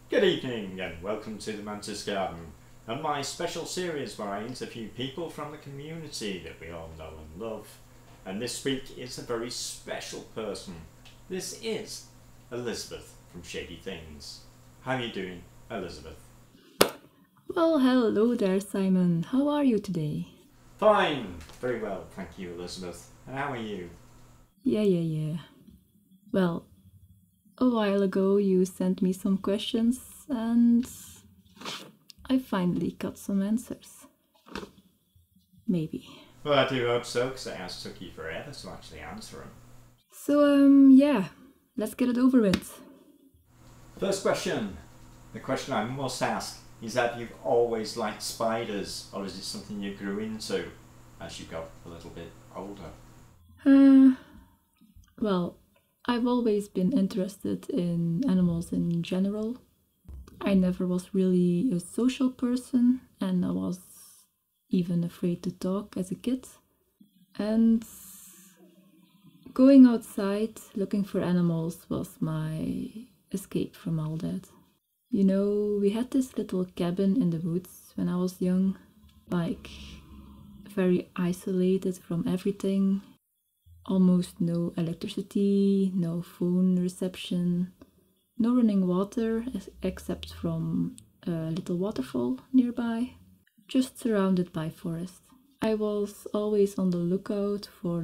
Good evening and welcome to the Mantis Garden and my special series where I interview people from the community that we all know and love. And this week is a very special person. This is Elizabeth from Shady Things. How are you doing, Elizabeth? Well, hello there, Simon. How are you today? Fine, very well, thank you, Elizabeth. And how are you? Yeah. Well, a while ago you sent me some questions and I finally got some answers. Maybe. Well, I do hope so, because it has took you forever to actually answer them. So, yeah, let's get it over with. First question. The question I must ask is, have you always liked spiders, or is it something you grew into as you got a little bit older? Well, I've always been interested in animals in general. I never was really a social person and I was even afraid to talk as a kid. And going outside looking for animals was my escape from all that. You know, we had this little cabin in the woods when I was young, like very isolated from everything. Almost no electricity, no phone reception, no running water except from a little waterfall nearby, just surrounded by forest. I was always on the lookout for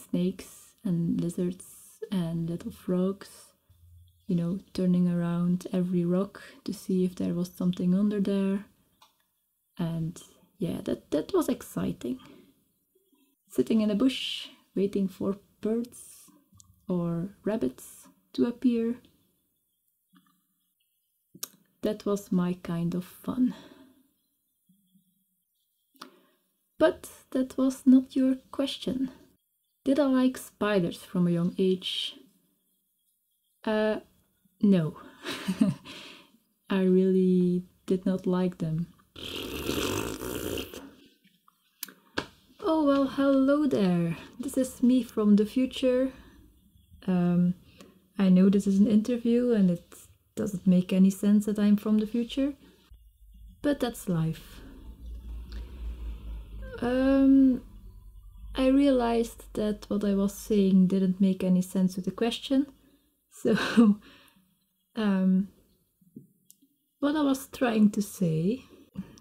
snakes and lizards and little frogs, you know, turning around every rock to see if there was something under there. And yeah, that was exciting. Sitting in a bush, waiting for birds or rabbits to appear. That was my kind of fun. But that was not your question. Did I like spiders from a young age? No. I really did not like them. Oh, well, hello there. This is me from the future. I know this is an interview and it doesn't make any sense that I'm from the future, but that's life. I realized that what I was saying didn't make any sense with the question, so what I was trying to say,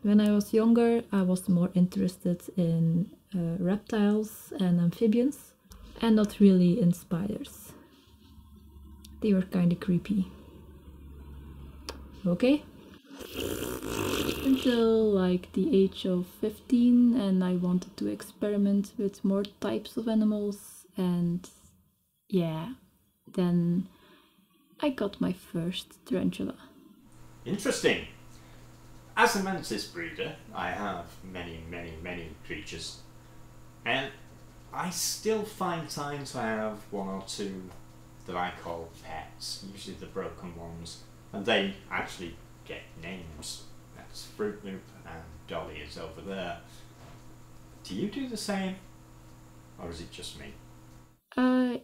when I was younger I was more interested in reptiles and amphibians and not really in spiders. They were kinda creepy. Okay? Until like the age of 15 and I wanted to experiment with more types of animals and yeah, then I got my first tarantula. Interesting. As a mantis breeder, I have many creatures, and I still find time to have one or two that I call pets, usually the broken ones, and they actually get names. That's Fruit Loop and Dolly is over there. Do you do the same, or is it just me?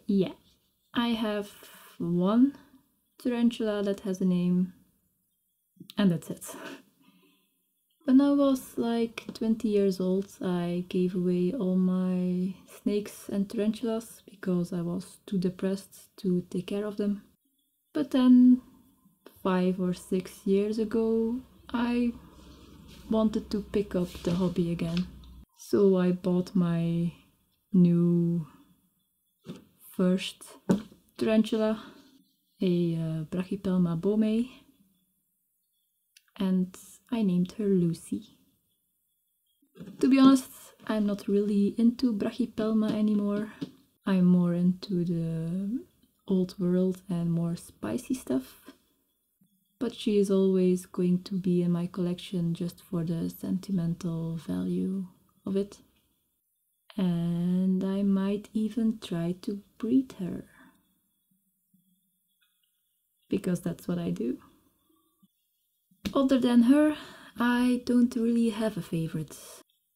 Yeah. I have one tarantula that has a name, and that's it. When I was like 20 years old, I gave away all my snakes and tarantulas because I was too depressed to take care of them. But then 5 or 6 years ago, I wanted to pick up the hobby again. So I bought my new first tarantula, a Brachypelma bomei, and I named her Lucy. To be honest, I'm not really into Brachypelma anymore. I'm more into the old world and more spicy stuff. But she is always going to be in my collection just for the sentimental value of it. And I might even try to breed her. Because that's what I do. Other than her, I don't really have a favorite.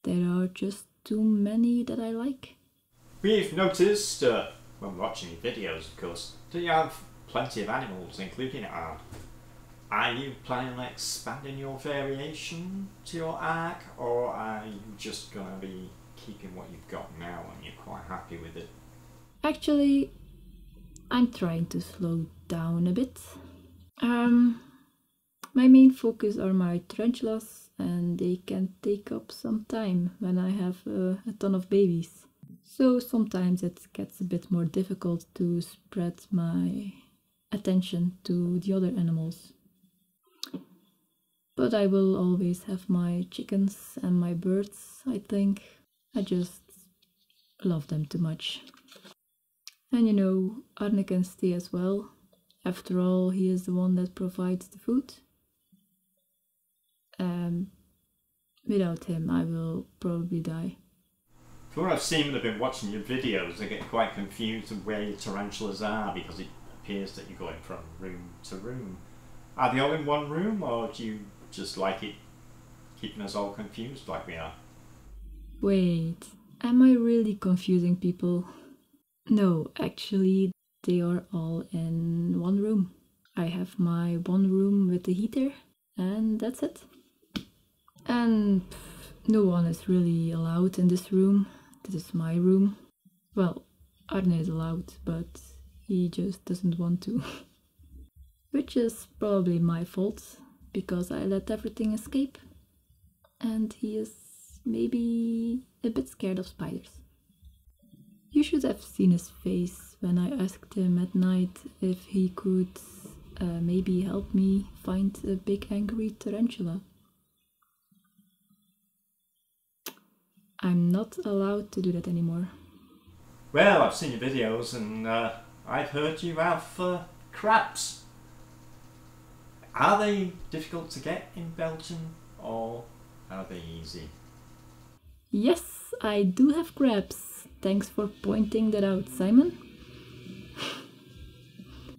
There are just too many that I like. We've noticed, when watching your videos of course, that you have plenty of animals, including our Are you planning on expanding your variation to your arc, or are you just going to be keeping what you've got now and you're quite happy with it? Actually, I'm trying to slow down a bit. My main focus are my tarantulas, and they can take up some time when I have a ton of babies. So sometimes it gets a bit more difficult to spread my attention to the other animals. But I will always have my chickens and my birds, I think. I just love them too much. And you know, Arne can stay as well. After all, he is the one that provides the food. Without him, I will probably die. From what I've seen when I've been watching your videos, I get quite confused with where your tarantulas are because it appears that you're going from room to room. Are they all in one room, or do you just like it keeping us all confused like we are? Wait, am I really confusing people? No, actually, they are all in one room. I have my one room with the heater, and that's it. And no one is really allowed in this room. This is my room. Well, Arne is allowed, but he just doesn't want to. Which is probably my fault, because I let everything escape. And he is maybe a bit scared of spiders. You should have seen his face when I asked him at night if he could maybe help me find a big angry tarantula. I'm not allowed to do that anymore. Well, I've seen your videos and I've heard you have crabs. Are they difficult to get in Belgium, or are they easy? Yes, I do have crabs. Thanks for pointing that out, Simon.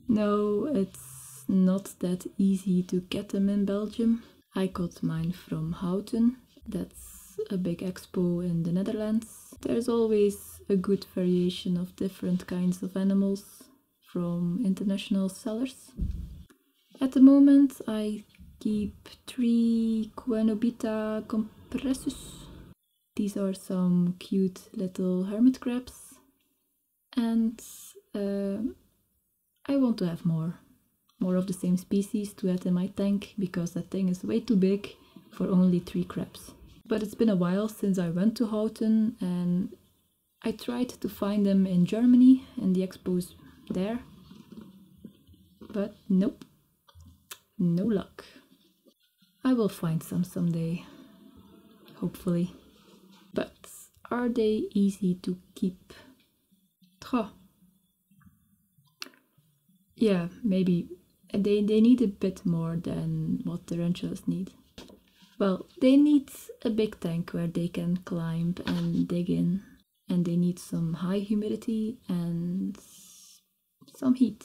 No, it's not that easy to get them in Belgium. I got mine from Houten. That's a big expo in the Netherlands. There's always a good variation of different kinds of animals from international sellers. At the moment I keep 3 Coenobita compressus. These are some cute little hermit crabs, and I want to have more of the same species to add in my tank, because that thing is way too big for only 3 crabs. But it's been a while since I went to Houten, and I tried to find them in Germany and the expos there, but nope, no luck. I will find some someday, hopefully. But are they easy to keep? Tra. Yeah, maybe. They need a bit more than what tarantulas need. Well, they need a big tank where they can climb and dig in, and they need some high humidity and some heat.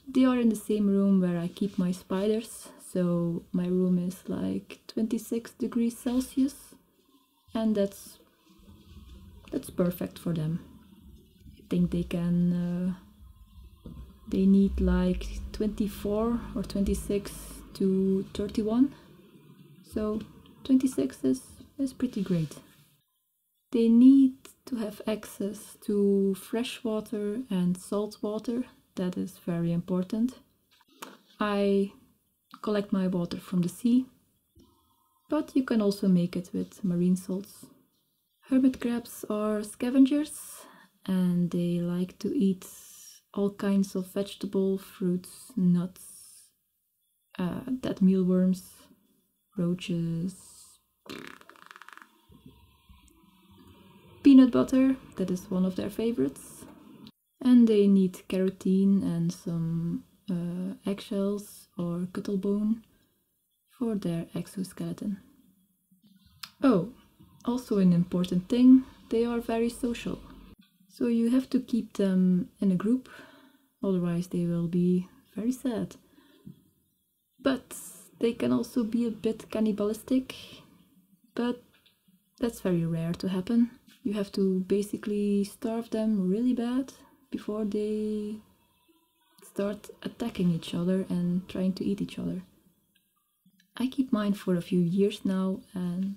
They are in the same room where I keep my spiders, so my room is like 26 degrees Celsius, and that's perfect for them. I think they can they need like 24 or 26 to 31. So 26 is pretty great. They need to have access to fresh water and salt water. That is very important. I collect my water from the sea, but you can also make it with marine salts. Hermit crabs are scavengers, and they like to eat all kinds of vegetable, fruits, nuts, dead mealworms, roaches, peanut butter, that is one of their favorites. And they need keratin and some eggshells or cuttlebone for their exoskeleton. Oh, also an important thing, they are very social. So you have to keep them in a group, otherwise they will be very sad. But they can also be a bit cannibalistic, but that's very rare to happen. You have to basically starve them really bad before they start attacking each other and trying to eat each other. I keep mine for a few years now and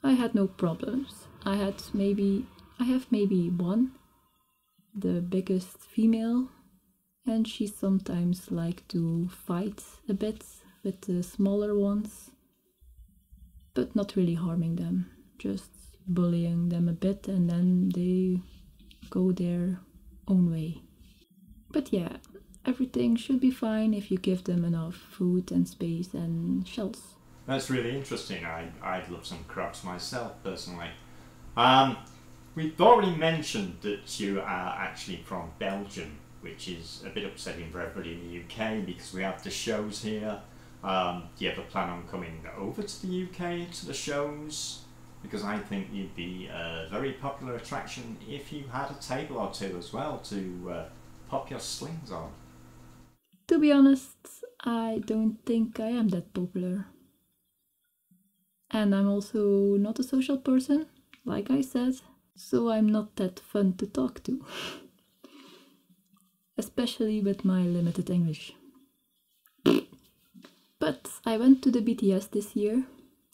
I had no problems. I have maybe one, the biggest female, and she sometimes like to fight a bit with the smaller ones, but not really harming them, just bullying them a bit and then they go their own way. But yeah, everything should be fine if you give them enough food and space and shells. That's really interesting. I'd love some crocs myself, personally. We've already mentioned that you are actually from Belgium, which is a bit upsetting for everybody in the UK because we have the shows here. Do you ever plan on coming over to the UK to the shows? Because I think you'd be a very popular attraction if you had a table or two as well to pop your slings on. To be honest, I don't think I am that popular. And I'm also not a social person, like I said, so I'm not that fun to talk to. Especially with my limited English. But I went to the BTS this year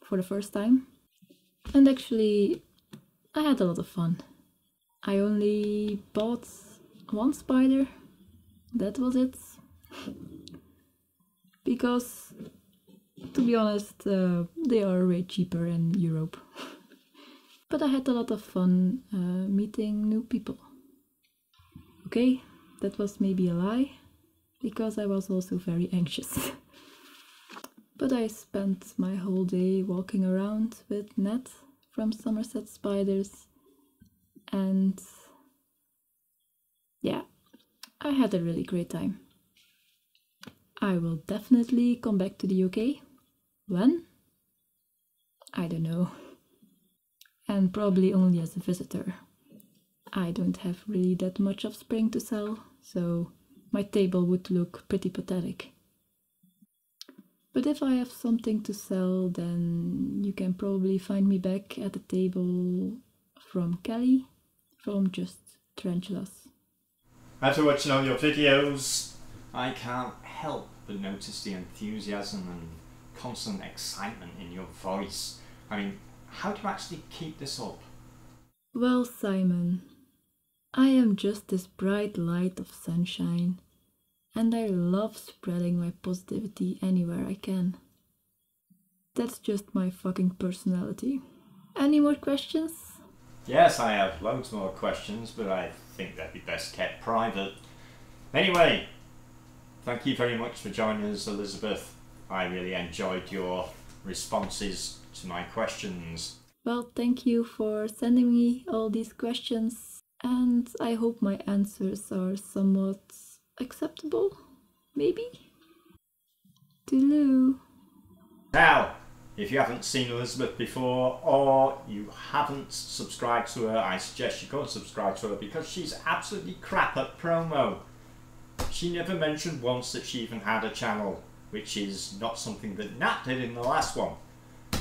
for the first time. And actually, I had a lot of fun. I only bought one spider. That was it. Because, to be honest, they are way cheaper in Europe. But I had a lot of fun meeting new people. Okay, that was maybe a lie, because I was also very anxious. But I spent my whole day walking around with Nat from Somerset Spiders, and yeah, I had a really great time. I will definitely come back to the UK. When? I don't know. And probably only as a visitor. I don't have really that much offspring to sell, so my table would look pretty pathetic. But if I have something to sell, then you can probably find me back at the table from Kelly, from Just Tarantulas. After watching all your videos, I can't help but notice the enthusiasm and constant excitement in your voice. I mean, how do you actually keep this up? Well, Simon, I am just this bright light of sunshine, and I love spreading my positivity anywhere I can. That's just my fucking personality. Any more questions? Yes, I have loads more questions, but I think they'd be best kept private. Anyway, thank you very much for joining us, Elizabeth. I really enjoyed your responses to my questions. Well, thank you for sending me all these questions, and I hope my answers are somewhat acceptable, maybe? Toodaloo! Now, if you haven't seen Elizabeth before, or you haven't subscribed to her, I suggest you go and subscribe to her because she's absolutely crap at promo. She never mentioned once that she even had a channel, which is not something that Nat did in the last one.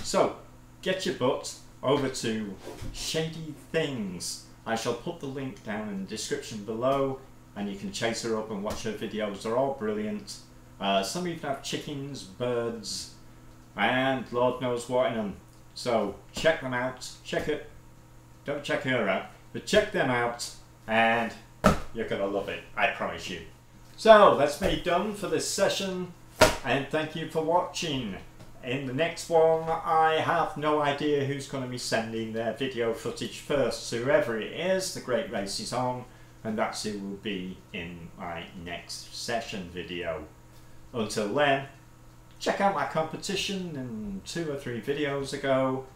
So, get your butt over to Shady Things. I shall put the link down in the description below, and you can chase her up and watch her videos. They're all brilliant. Some even have chickens, birds, and Lord knows what in them. So check them out. Don't check her out, but check them out, and you're gonna love it, I promise you. So that's me done for this session, and thank you for watching. In the next one, I have no idea who's going to be sending their video footage first. So whoever it is, the great race is on, and that's who will be in my next session video. Until then, check out my competition in 2 or 3 videos ago,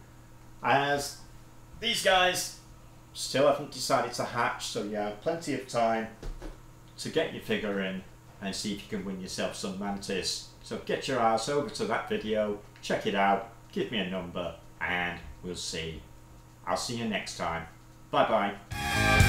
as these guys still haven't decided to hatch, so you have plenty of time to get your figure in and see if you can win yourself some Mantis. So get your ass over to that video, check it out, give me a number, and we'll see. I'll see you next time. Bye bye.